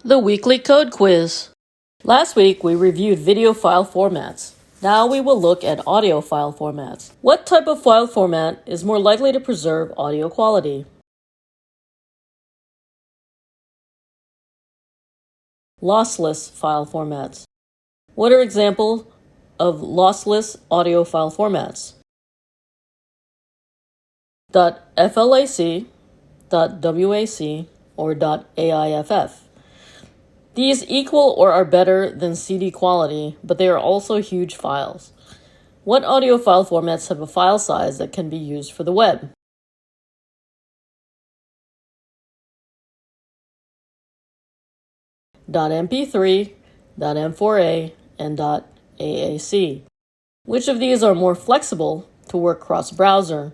The weekly code quiz. Last week we reviewed video file formats. Now we will look at audio file formats. What type of file format is more likely to preserve audio quality? Lossless file formats. What are examples of lossless audio file formats? .flac, .wac, or .aiff. These equal or are better than CD quality, but they are also huge files. What audio file formats have a file size that can be used for the web? .mp3, .m4a, and .aac. Which of these are more flexible to work cross-browser?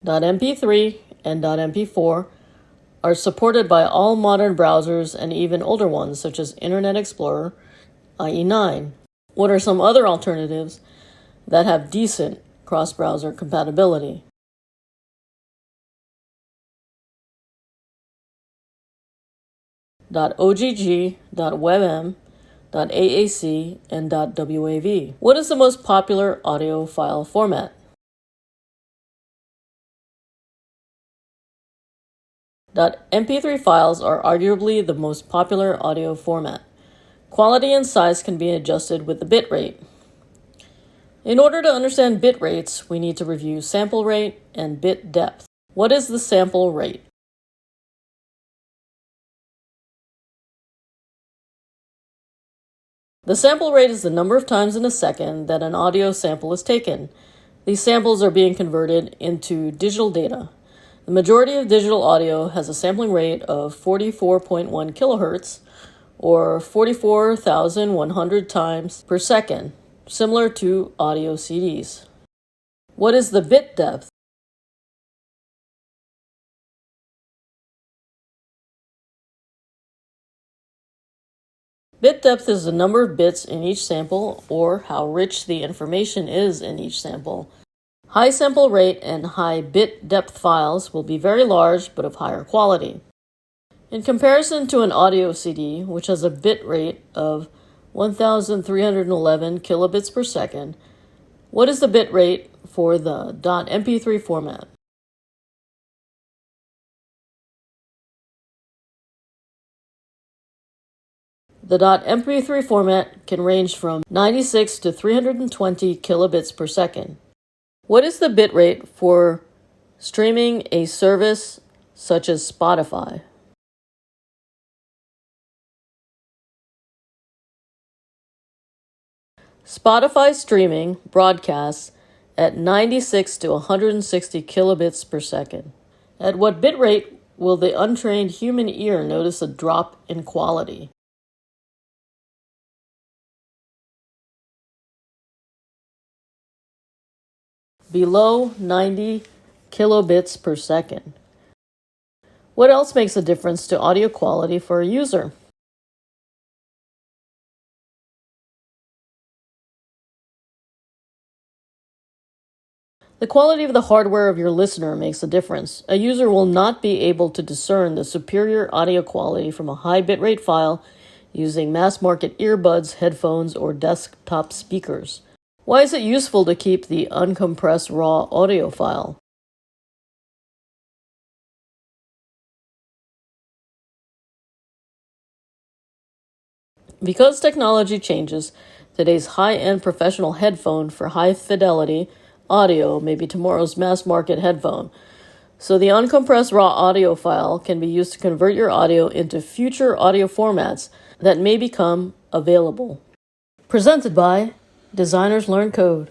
.mp3 and .mp4 are supported by all modern browsers and even older ones such as Internet Explorer, IE9. What are some other alternatives that have decent cross-browser compatibility? .ogg, .webm, .aac, and .wav. What is the most popular audio file format? .mp3 files are arguably the most popular audio format. Quality and size can be adjusted with the bit rate. In order to understand bit rates, we need to review sample rate and bit depth. What is the sample rate? The sample rate is the number of times in a second that an audio sample is taken. These samples are being converted into digital data. The majority of digital audio has a sampling rate of 44.1 kilohertz, or 44,100 times per second, similar to audio CDs. What is the bit depth? Bit depth is the number of bits in each sample, or how rich the information is in each sample. High sample rate and high bit depth files will be very large but of higher quality. In comparison to an audio CD, which has a bit rate of 1,311 kilobits per second, what is the bit rate for the .mp3 format? The .mp3 format can range from 96 to 320 kilobits per second. What is the bit rate for streaming a service such as Spotify? Spotify streaming broadcasts at 96 to 160 kilobits per second. At what bit rate will the untrained human ear notice a drop in quality? Below 90 kilobits per second. What else makes a difference to audio quality for a user? The quality of the hardware of your listener makes a difference. A user will not be able to discern the superior audio quality from a high bitrate file using mass-market earbuds, headphones, or desktop speakers. Why is it useful to keep the uncompressed raw audio file? Because technology changes, today's high-end professional headphone for high-fidelity audio may be tomorrow's mass-market headphone. So the uncompressed raw audio file can be used to convert your audio into future audio formats that may become available. Presented by Designers Learn Code.